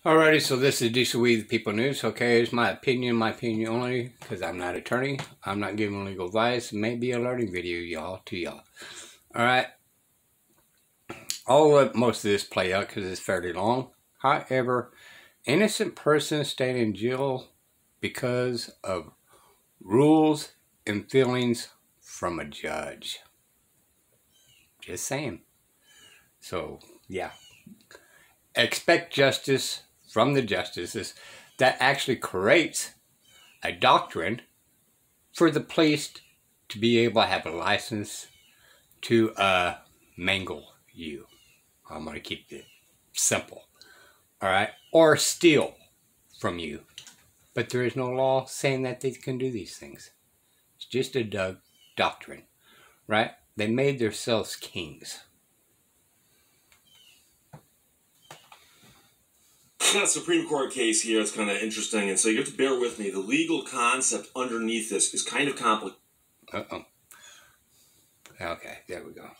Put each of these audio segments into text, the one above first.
Alrighty, so this is DC We the People News. Okay, it's my opinion only, because I'm not an attorney. I'm not giving legal advice. It may be a learning video, y'all, to y'all. Alright, I'll let most of this play out because it's fairly long. However, innocent person staying in jail because of rules and feelings from a judge. Just saying. So, yeah. Expect justice from the justices. That actually creates a doctrine for the police to be able to have a license to mangle you. I'm going to keep it simple. All right? Or steal from you. But there is no law saying that they can do these things. It's just a doctrine. Right? They made themselves kings. I've got a Supreme Court case here. It's kind of interesting, and so you have to bear with me. The legal concept underneath this is kind of complicated. Okay, there we go.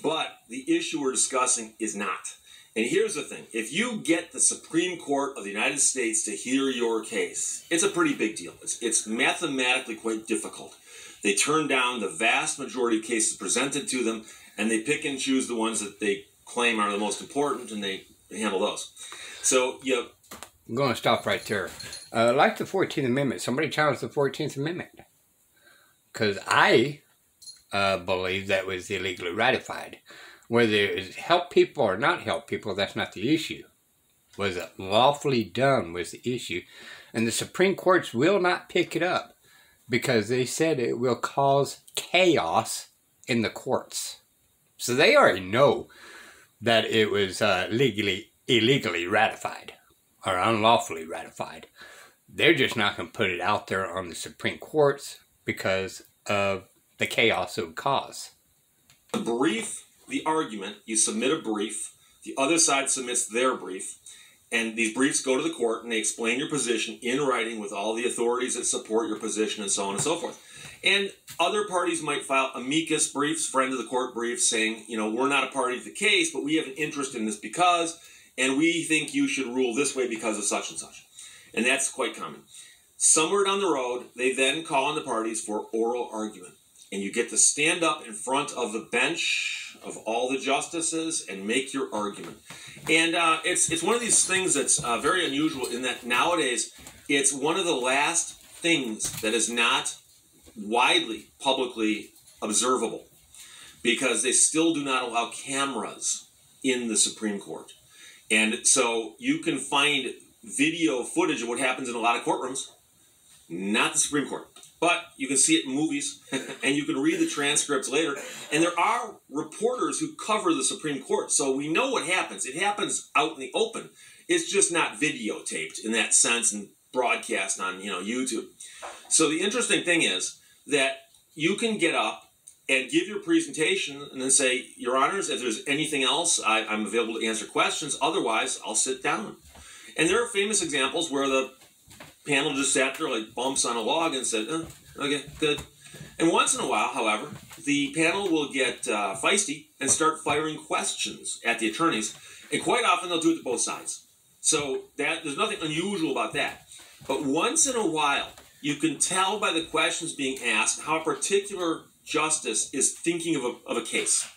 But the issue we're discussing is not. And here's the thing. If you get the Supreme Court of the United States to hear your case, it's a pretty big deal. It's mathematically quite difficult. They turn down the vast majority of cases presented to them, and they pick and choose the ones that they claim are the most important, and they handle those. So, I'm going to stop right there. Like the 14th Amendment, somebody challenged the 14th Amendment. Because I believe that was illegally ratified. Whether it was help people or not help people, that's not the issue. Was it lawfully done was the issue. And the Supreme Courts will not pick it up because they said it will cause chaos in the courts. So they already know that it was illegally ratified or unlawfully ratified. They're just not going to put it out there on the Supreme Courts because of the chaos it would cause. The argument, you submit a brief, the other side submits their brief, and these briefs go to the court and they explain your position in writing with all the authorities that support your position and so on and so forth. And other parties might file amicus briefs, friend of the court briefs, saying, we're not a party to the case, but we have an interest in this because, and we think you should rule this way because of such and such. And that's quite common. Somewhere down the road, they then call on the parties for oral argument. And you get to stand up in front of the bench of all the justices and make your argument. And it's one of these things that's very unusual in that nowadays it's one of the last things that is not widely publicly observable because they still do not allow cameras in the Supreme Court. And so you can find video footage of what happens in a lot of courtrooms, not the Supreme Court. But you can see it in movies, and you can read the transcripts later. And there are reporters who cover the Supreme Court, so we know what happens. It happens out in the open. It's just not videotaped in that sense and broadcast on YouTube. So the interesting thing is that you can get up and give your presentation and then say, Your Honors, if there's anything else, I'm available to answer questions. Otherwise, I'll sit down. And there are famous examples where the panel just sat there like bumps on a log and said, okay, good. And once in a while, however, the panel will get feisty and start firing questions at the attorneys. And quite often they'll do it to both sides. So there's nothing unusual about that. But once in a while, you can tell by the questions being asked how a particular justice is thinking of a case,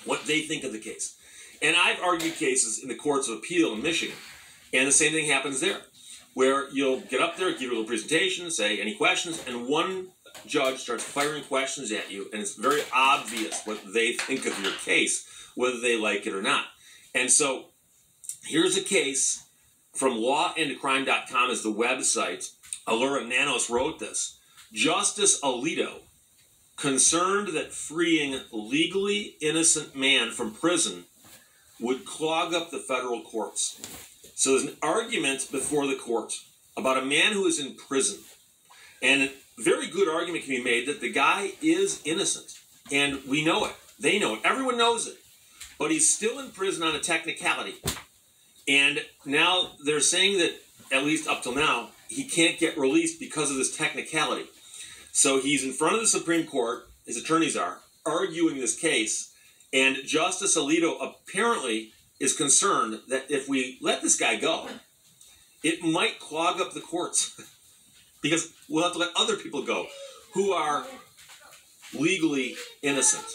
what they think of the case. And I've argued cases in the courts of appeal in Michigan, and the same thing happens there, where you'll get up there, give a little presentation, say any questions, and one judge starts firing questions at you, and it's very obvious what they think of your case, whether they like it or not. And so here's a case from lawandcrime.com is the website. Allura Nanos wrote this. Justice Alito, concerned that freeing legally innocent man from prison would clog up the federal courts. So there's an argument before the court about a man who is in prison. And a very good argument can be made that the guy is innocent. And we know it. They know it. Everyone knows it. But he's still in prison on a technicality. And now they're saying that, at least up till now, he can't get released because of this technicality. So he's in front of the Supreme Court, his attorneys are, arguing this case. And Justice Alito apparently is concerned that if we let this guy go, it might clog up the courts because we'll have to let other people go who are legally innocent.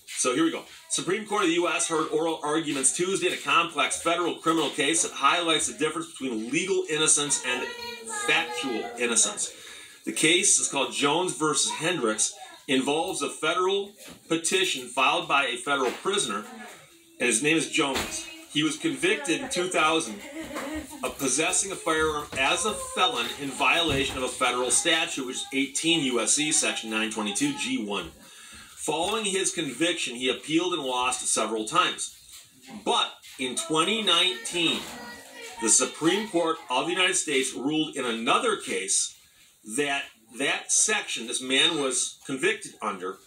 So here we go. Supreme Court of the U.S. heard oral arguments Tuesday in a complex federal criminal case that highlights the difference between legal innocence and factual innocence. The case is called Jones versus Hendricks, involves a federal petition filed by a federal prisoner, and his name is Jones. He was convicted in 2000 of possessing a firearm as a felon in violation of a federal statute, which is 18 U.S.C. section 922 G1. Following his conviction, he appealed and lost several times. But in 2019, the Supreme Court of the United States ruled in another case that that section this man was convicted under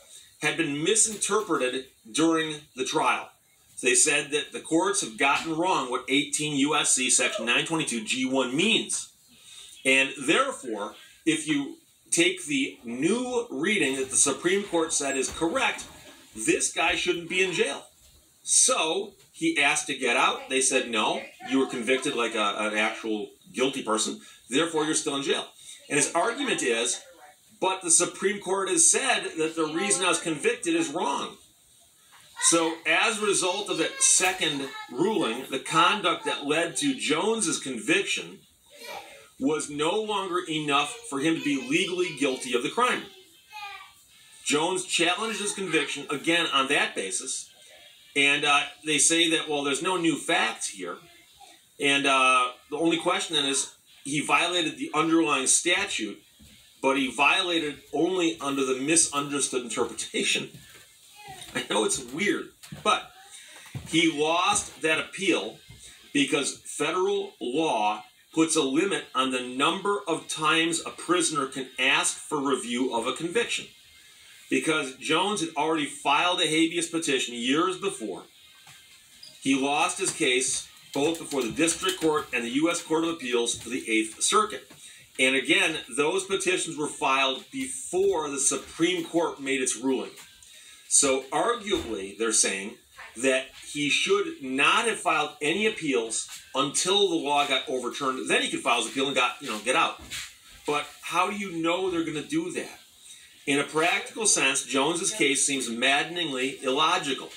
had been misinterpreted during the trial. So they said that the courts have gotten wrong what 18 U.S.C. section 922 G1 means. And therefore, if you take the new reading that the Supreme Court said is correct, this guy shouldn't be in jail. So he asked to get out. They said, no, you were convicted like an actual guilty person. Therefore, you're still in jail. And his argument is, but the Supreme Court has said that the reason I was convicted is wrong. So as a result of that second ruling, the conduct that led to Jones's conviction was no longer enough for him to be legally guilty of the crime. Jones challenged his conviction again on that basis, and they say that, well, there's no new facts here, and the only question then is, he violated the underlying statute, but he violated only under the misunderstood interpretation. I know it's weird, but he lost that appeal because federal law puts a limit on the number of times a prisoner can ask for review of a conviction. Because Jones had already filed a habeas petition years before, he lost his case both before the District Court and the U.S. Court of Appeals for the Eighth Circuit. And again, those petitions were filed before the Supreme Court made its ruling. So arguably, they're saying that he should not have filed any appeals until the law got overturned. Then he could file his appeal and get out. But how do you know they're going to do that? In a practical sense, Jones's case seems maddeningly illogical.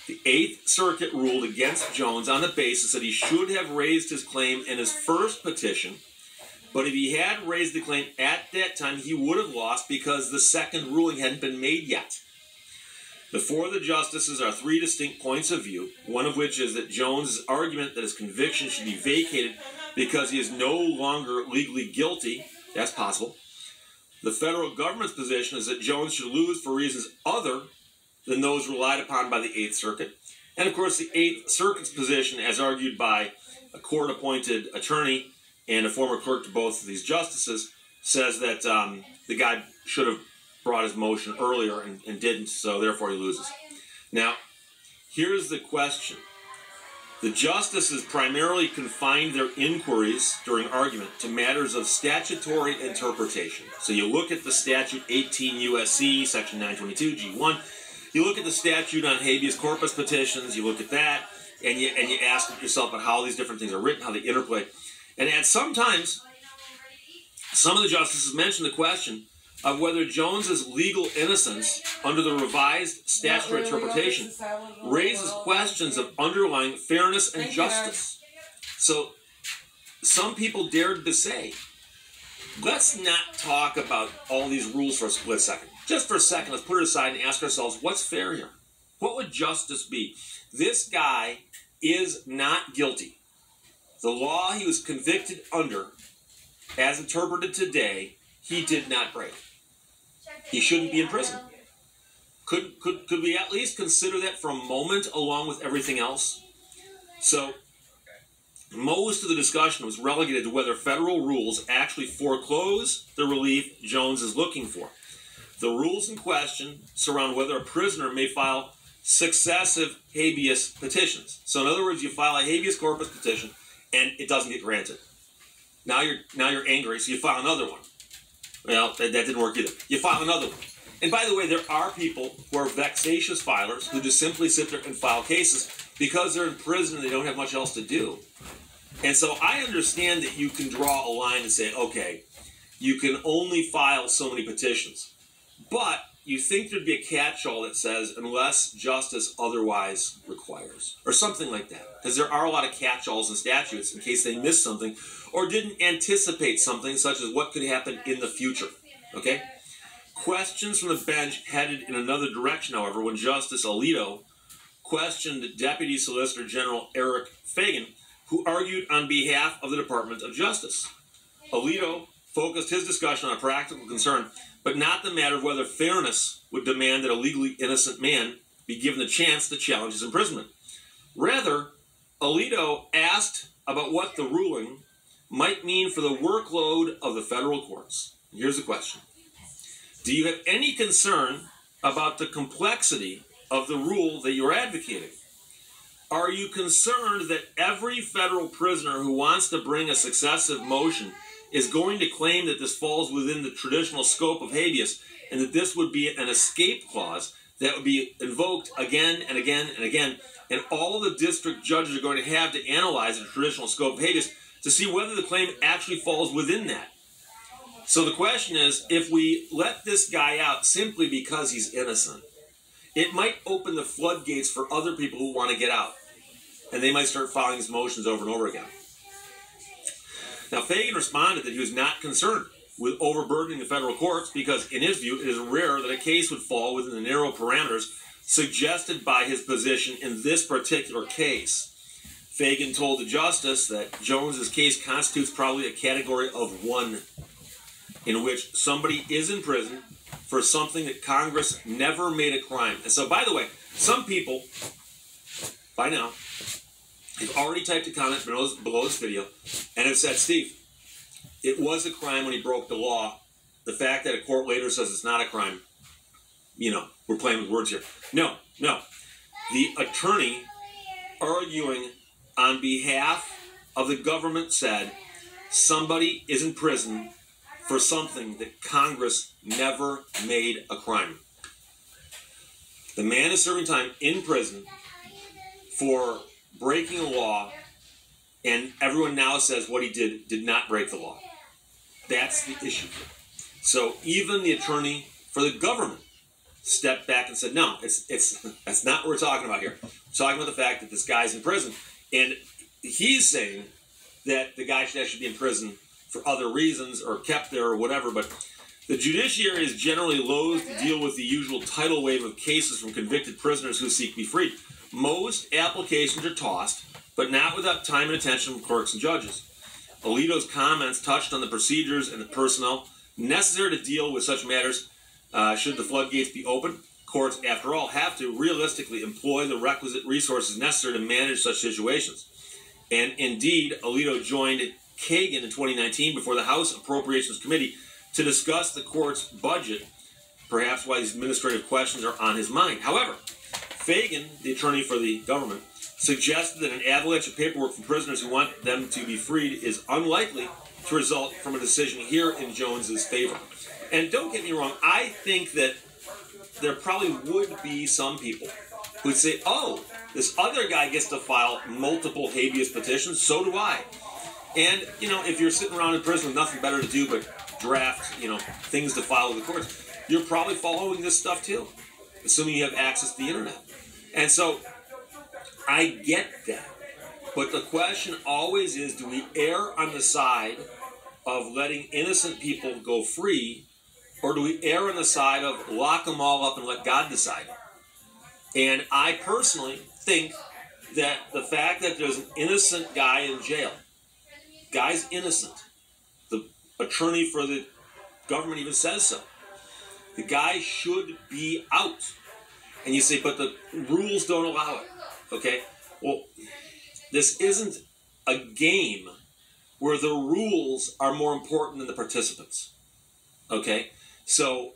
The Eighth Circuit ruled against Jones on the basis that he should have raised his claim in his first petition, but if he had raised the claim at that time, he would have lost because the second ruling hadn't been made yet. Before the justices are three distinct points of view, one of which is that Jones' argument that his conviction should be vacated because he is no longer legally guilty. That's possible. The federal government's position is that Jones should lose for reasons other than those relied upon by the Eighth Circuit. And of course, the Eighth Circuit's position, as argued by a court-appointed attorney and a former clerk to both of these justices, says that the guy should have brought his motion earlier and didn't, so therefore he loses. Now, here's the question. The justices primarily confined their inquiries during argument to matters of statutory interpretation. So you look at the statute 18 U.S.C. section 922 G1, you look at the statute on habeas corpus petitions, you look at that, and you ask yourself about how these different things are written, how they interplay. And at sometimes, some of the justices mention the question of whether Jones's legal innocence under the revised statutory interpretation raises questions of underlying fairness and justice. So some people dared to say, let's not talk about all these rules for a split second. Just for a second, let's put it aside and ask ourselves, what's fair here? What would justice be? This guy is not guilty. The law he was convicted under, as interpreted today, he did not break. He shouldn't be in prison. Could we at least consider that for a moment along with everything else? So, most of the discussion was relegated to whether federal rules actually foreclose the relief Jones is looking for. The rules in question surround whether a prisoner may file successive habeas petitions. So in other words, you file a habeas corpus petition and it doesn't get granted. Now you're angry, so you file another one. Well, that didn't work either. You file another one. And by the way, there are people who are vexatious filers who just simply sit there and file cases because they're in prison and they don't have much else to do. And so I understand that you can draw a line and say, okay, you can only file so many petitions. But you think there'd be a catch-all that says, unless justice otherwise requires, or something like that. Because there are a lot of catch-alls and statutes in case they missed something or didn't anticipate something, such as what could happen in the future. Okay? Questions from the bench headed in another direction, however, when Justice Alito questioned Deputy Solicitor General Eric Fagan, who argued on behalf of the Department of Justice. Alito focused his discussion on a practical concern, but not the matter of whether fairness would demand that a legally innocent man be given the chance to challenge his imprisonment. Rather, Alito asked about what the ruling might mean for the workload of the federal courts. Here's the question. Do you have any concern about the complexity of the rule that you're advocating? Are you concerned that every federal prisoner who wants to bring a successive motion is going to claim that this falls within the traditional scope of habeas and that this would be an escape clause that would be invoked again and again and again, and all the district judges are going to have to analyze the traditional scope of habeas to see whether the claim actually falls within that? So the question is, if we let this guy out simply because he's innocent, it might open the floodgates for other people who want to get out, and they might start filing these motions over and over again. Now, Fagan responded that he was not concerned with overburdening the federal courts because, in his view, it is rare that a case would fall within the narrow parameters suggested by his position in this particular case. Fagan told the justice that Jones's case constitutes probably a category of one, in which somebody is in prison for something that Congress never made a crime. And so, by the way, some people, by now, have already typed a comment below this video and have said, Steve, it was a crime when he broke the law. The fact that a court later says it's not a crime, you know, we're playing with words here. No. The attorney arguing on behalf of the government said somebody is in prison for something that Congress never made a crime. The man is serving time in prison for breaking a law, and everyone now says what he did not break the law. That's the issue. So even the attorney for the government stepped back and said, no, that's not what we're talking about here. We're talking about the fact that this guy's in prison, and he's saying that the guy should actually be in prison for other reasons or kept there or whatever, but the judiciary is generally loath to deal with the usual tidal wave of cases from convicted prisoners who seek to be freed. Most applications are tossed, but not without time and attention from clerks and judges. Alito's comments touched on the procedures and the personnel necessary to deal with such matters should the floodgates be open. Courts, after all, have to realistically employ the requisite resources necessary to manage such situations. And indeed, Alito joined Kagan in 2019 before the House Appropriations Committee to discuss the court's budget, perhaps why these administrative questions are on his mind. However, Fagan, the attorney for the government, suggested that an avalanche of paperwork from prisoners who want them to be freed is unlikely to result from a decision here in Jones's favor. And don't get me wrong, I think that there probably would be some people who'd say, oh, this other guy gets to file multiple habeas petitions, so do I. And, you know, if you're sitting around in prison with nothing better to do but draft, you know, things to file with the courts, you're probably following this stuff too, assuming you have access to the internet. And so I get that. But the question always is, do we err on the side of letting innocent people go free, or do we err on the side of lock them all up and let God decide? And I personally think that the fact that there's an innocent guy in jail, guy's innocent, the attorney for the government even says so, the guy should be out. And you say, but the rules don't allow it. Okay? Well, this isn't a game where the rules are more important than the participants. Okay? So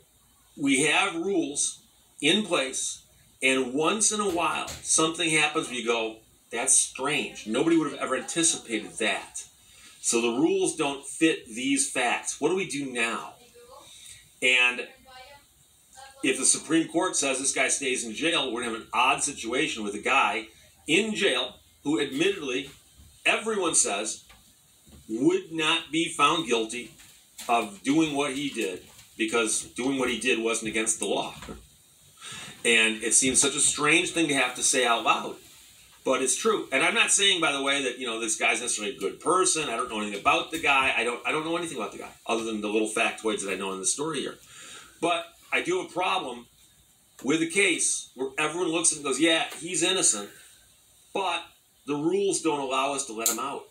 we have rules in place, and once in a while, something happens where you go, that's strange. Nobody would have ever anticipated that. So the rules don't fit these facts. What do we do now? And if the Supreme Court says this guy stays in jail, we're going to have an odd situation with a guy in jail who admittedly, everyone says, would not be found guilty of doing what he did because doing what he did wasn't against the law. And it seems such a strange thing to have to say out loud. But it's true. And I'm not saying, by the way, that, you know, this guy's necessarily a good person. I don't know anything about the guy. I don't know anything about the guy other than the little factoids that I know in the story here. But I do have a problem with a case where everyone looks at it and goes, yeah, he's innocent, but the rules don't allow us to let him out.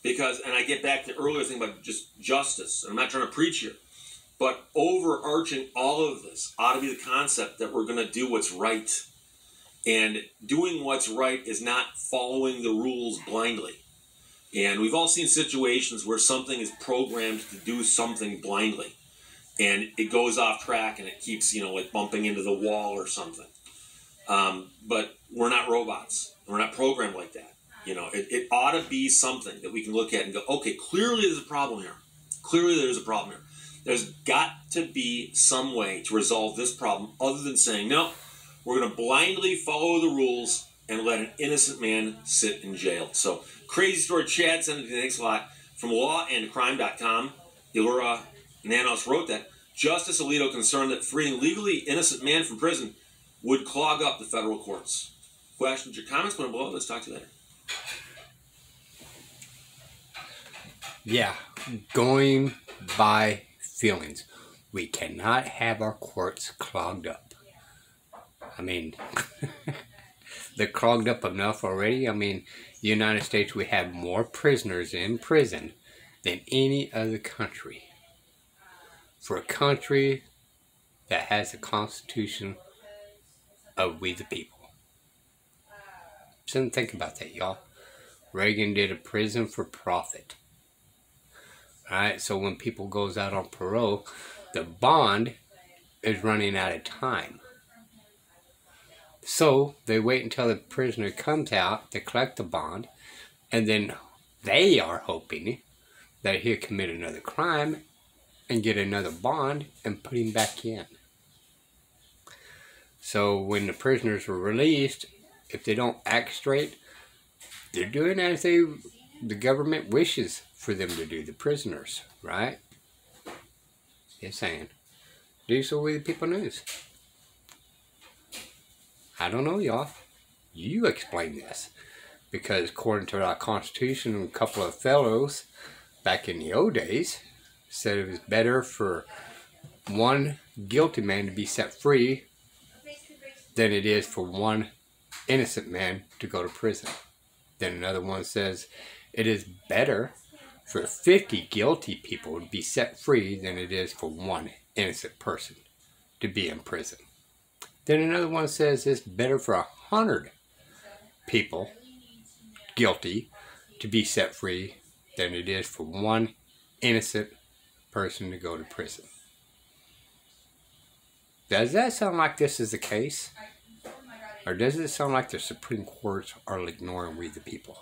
Because, and I get back to the earlier thing about just justice, and I'm not trying to preach here, but overarching all of this ought to be the concept that we're going to do what's right. And doing what's right is not following the rules blindly. And we've all seen situations where something is programmed to do something blindly. And it goes off track and it keeps, you know, like bumping into the wall or something. But we're not robots. We're not programmed like that. You know, it ought to be something that we can look at and go, okay, clearly there's a problem here. Clearly there's a problem here. There's got to be some way to resolve this problem other than saying, no, we're going to blindly follow the rules and let an innocent man sit in jail. So, crazy story. Chad sent it to me. Thanks a lot. From lawandcrime.com, Elura Nanos wrote that Justice Alito concerned that freeing legally innocent man from prison would clog up the federal courts. Questions or comments? Put them below. Let's talk to you later. Yeah, going by feelings. We cannot have our courts clogged up. I mean, they're clogged up enough already. I mean, the United States, we have more prisoners in prison than any other country. For a country that has a constitution of we the people. Just think about that, y'all. Reagan did a prison for profit. Alright, so when people goes out on parole, the bond is running out of time. So they wait until the prisoner comes out to collect the bond, and then they are hoping that he'll commit another crime and get another bond and put him back in. So when the prisoners were released, if they don't act straight, they're doing as the government wishes for them to do, the prisoners, right? Just saying. Do so with the People News. I don't know, y'all. You explain this. Because according to our Constitution, a couple of fellows back in the old days said it was better for one guilty man to be set free than it is for one innocent man to go to prison. Then another one says it is better for 50 guilty people to be set free than it is for one innocent person to be in prison. Then another one says it's better for 100 people guilty to be set free than it is for one innocent person to go to prison. Does that sound like this is the case? Or does it sound like the Supreme Courts are ignoring we the people?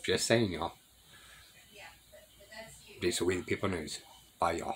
Just saying, y'all. These are We the People News. Bye, y'all.